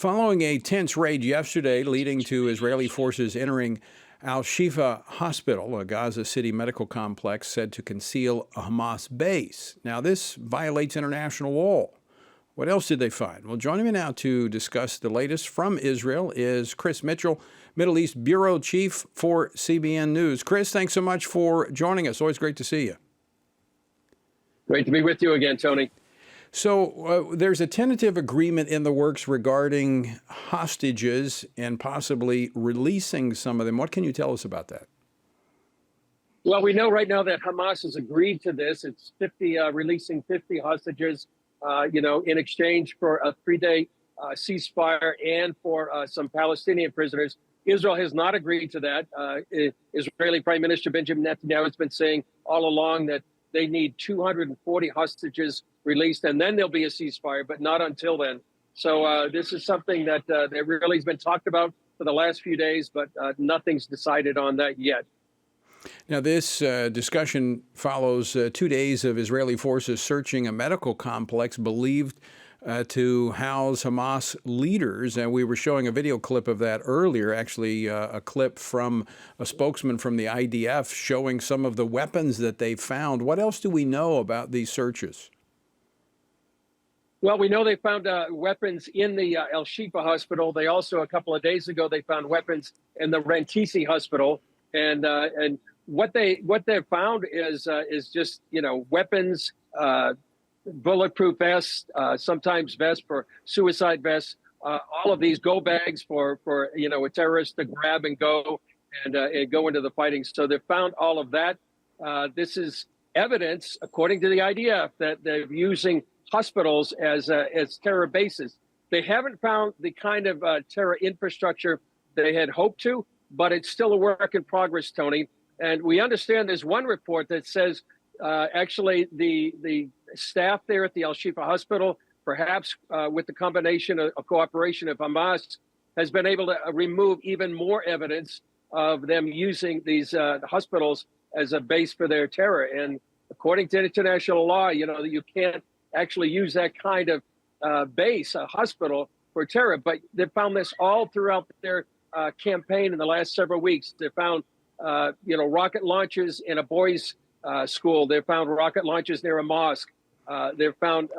Following a tense raid yesterday leading to Israeli forces entering Al-Shifa Hospital, a Gaza City medical complex said to conceal a Hamas base. Now, this violates international law. What else did they find? Well, joining me now to discuss the latest from Israel is Chris Mitchell, Middle East Bureau Chief for CBN News. Chris, thanks so much for joining us. Always great to see you. Great to be with you again, Tony. So there's a tentative agreement in the works regarding hostages and possibly releasing some of them. What can you tell us about that? Well, we know right now that Hamas has agreed to this. It's releasing 50 hostages, in exchange for a 3-day ceasefire and for some Palestinian prisoners. Israel has not agreed to that. Israeli Prime Minister Benjamin Netanyahu has been saying all along that they need 240 hostages released, and then there'll be a ceasefire, but not until then. So this is something that really has been talked about for the last few days, but nothing's decided on that yet. Now, this discussion follows 2 days of Israeli forces searching a medical complex believed to house Hamas leaders. And we were showing a video clip of that earlier, actually a clip from a spokesman from the IDF showing some of the weapons that they found. What else do we know about these searches? Well, we know they found weapons in the Al-Shifa hospital. They also, a couple of days ago, they found weapons in the Rantisi hospital. And what they found is just, weapons, bulletproof vests, sometimes vests for suicide vests, all of these go bags for a terrorist to grab and go into the fighting. So they found all of that. This is evidence, according to the IDF, that they're using hospitals as terror bases. They haven't found the kind of terror infrastructure they had hoped to, but it's still a work in progress, Tony. And we understand there's one report that says actually the staff there at the Al-Shifa hospital, perhaps with the combination of cooperation of Hamas, has been able to remove even more evidence of them using these hospitals as a base for their terror. And according to international law, you can't actually use that kind of base, a hospital, for terror. But they found this all throughout their campaign in the last several weeks. They found, rocket launches in a boys' school. They found rocket launches near a mosque. They found,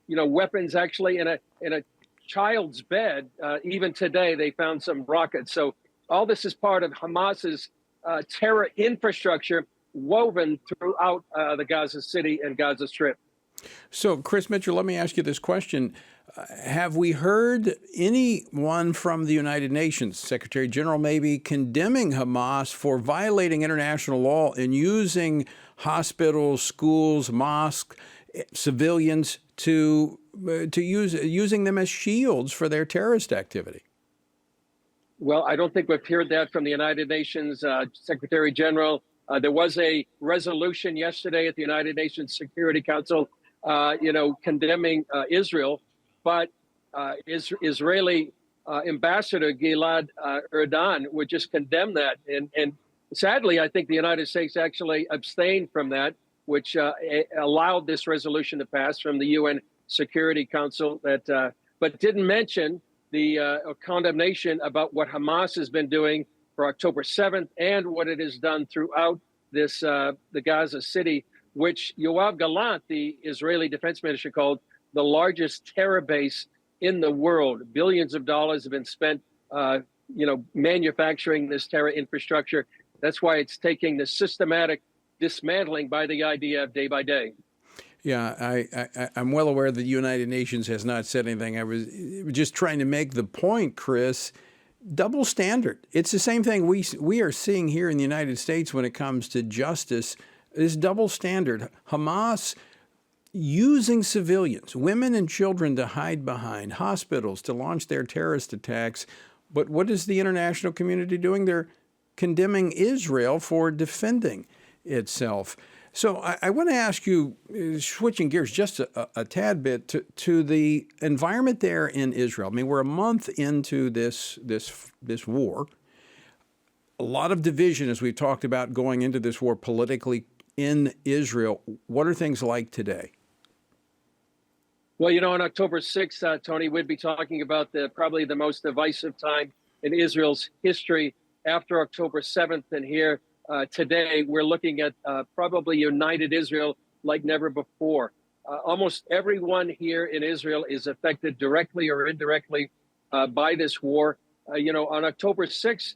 weapons actually in a child's bed. Even today, they found some rockets. So all this is part of Hamas's terror infrastructure woven throughout the Gaza City and Gaza Strip. So, Chris Mitchell, let me ask you this question. Have we heard anyone from the United Nations, Secretary General maybe, condemning Hamas for violating international law and using hospitals, schools, mosques, civilians using them as shields for their terrorist activity? Well, I don't think we've heard that from the United Nations Secretary General. There was a resolution yesterday at the United Nations Security Council condemning Israel, but Israeli Ambassador Gilad Erdan would just condemn that. And sadly, I think the United States actually abstained from that, which allowed this resolution to pass from the UN Security Council, but didn't mention the condemnation about what Hamas has been doing for October 7th and what it has done throughout the Gaza City, which Yoav Gallant, the Israeli defense minister, called the largest terror base in the world. Billions of dollars have been spent, manufacturing this terror infrastructure. That's why it's taking the systematic dismantling by the IDF day by day. Yeah, I'm well aware that the United Nations has not said anything. I was just trying to make the point, Chris. Double standard. It's the same thing we are seeing here in the United States when it comes to justice. This double standard. Hamas using civilians, women and children, to hide behind hospitals, to launch their terrorist attacks. But what is the international community doing? They're condemning Israel for defending itself. So I want to ask you, switching gears just a tad bit, to the environment there in Israel. I mean, we're a month into this war. A lot of division, as we've talked about, going into this war politically in Israel. What are things like today? Well, on October 6th, Tony, we'd be talking about probably the most divisive time in Israel's history after October 7th. And here today, we're looking at probably united Israel like never before. Almost everyone here in Israel is affected directly or indirectly by this war. On October 6th,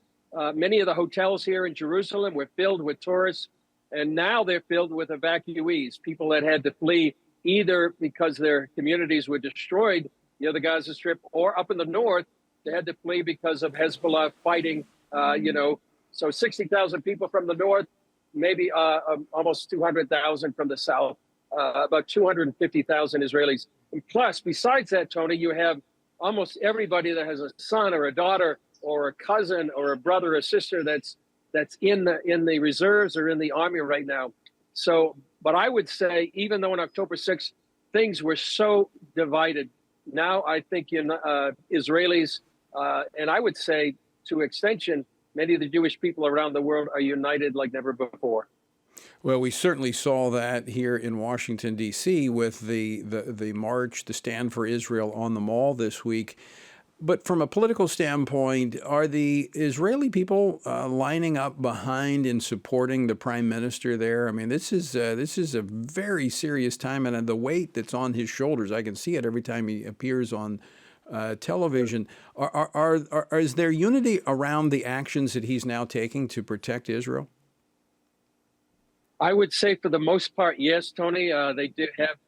many of the hotels here in Jerusalem were filled with tourists, and now they're filled with evacuees, people that had to flee either because their communities were destroyed near the Gaza Strip, or up in the north, they had to flee because of Hezbollah fighting. So 60,000 people from the north, maybe almost 200,000 from the south, about 250,000 Israelis. And plus, besides that, Tony, you have almost everybody that has a son or a daughter or a cousin or a brother or sister that's in the reserves or in the army right now. So, but I would say, even though on October 6th, things were so divided, now I think Israelis, and I would say to extension, many of the Jewish people around the world are united like never before. Well, we certainly saw that here in Washington, D.C. with the march, the Stand for Israel on the Mall this week. But from a political standpoint, are the Israeli people lining up behind and supporting the prime minister there? I mean, this is a very serious time, and the weight that's on his shoulders, I can see it every time he appears on television. Is there unity around the actions that he's now taking to protect Israel? I would say for the most part, yes, Tony. They did have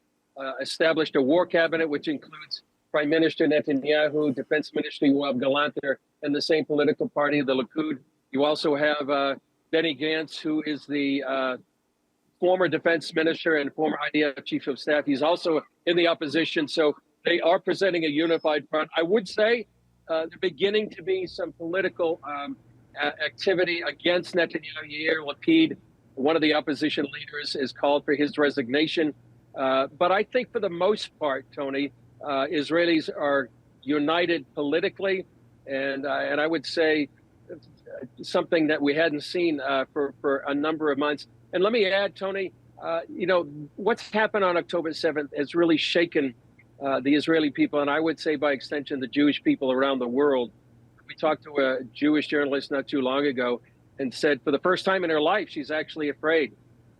established a war cabinet, which includes Prime Minister Netanyahu, Defense Minister Yoav Gallant, and the same political party, the Likud. You also have Benny Gantz, who is the former defense minister and former IDF chief of staff. He's also in the opposition. So they are presenting a unified front. I would say there's beginning to be some political activity against Netanyahu here. Lapid, one of the opposition leaders, has called for his resignation. But I think for the most part, Tony, Israelis are united politically, and I would say something that we hadn't seen for a number of months. And let me add, Tony, what's happened on October 7th has really shaken the Israeli people, and I would say by extension the Jewish people around the world. We talked to a Jewish journalist not too long ago and said for the first time in her life she's actually afraid.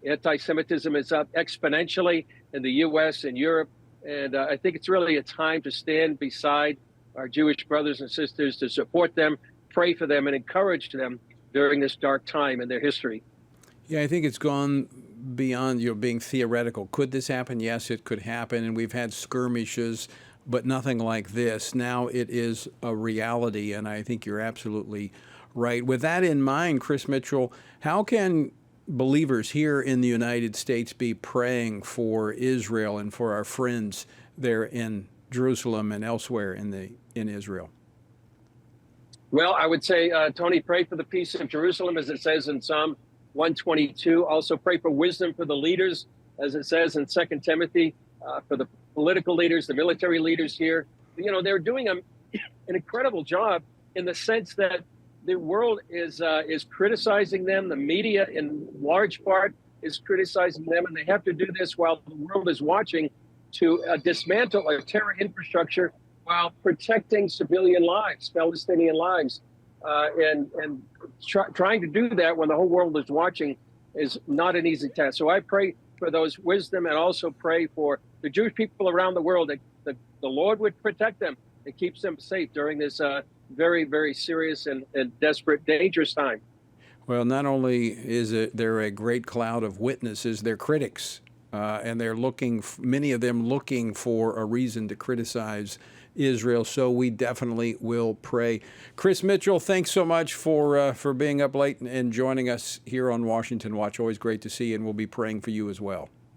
Anti-Semitism is up exponentially in the U.S. and Europe. And I think it's really a time to stand beside our Jewish brothers and sisters, to support them, pray for them, and encourage them during this dark time in their history. Yeah, I think it's gone beyond being theoretical. Could this happen? Yes, it could happen. And we've had skirmishes, but nothing like this. Now it is a reality, and I think you're absolutely right. With that in mind, Chris Mitchell, how can believers here in the United States be praying for Israel and for our friends there in Jerusalem and elsewhere in Israel? Well, I would say, Tony, pray for the peace of Jerusalem, as it says in Psalm 122. Also pray for wisdom for the leaders, as it says in 2 Timothy, for the political leaders, the military leaders here. They're doing an incredible job in the sense that the world is criticizing them. The media, in large part, is criticizing them, and they have to do this while the world is watching to dismantle a terror infrastructure while protecting civilian lives, Palestinian lives, and trying to do that when the whole world is watching is not an easy task. So I pray for those wisdom, and also pray for the Jewish people around the world that the Lord would protect them and keeps them safe during this very, very serious and desperate, dangerous time. Well, not only is there a great cloud of witnesses, they're critics, and they're many of them looking for a reason to criticize Israel. So we definitely will pray. Chris Mitchell, thanks so much for being up late and joining us here on Washington Watch. Always great to see you, and we'll be praying for you as well.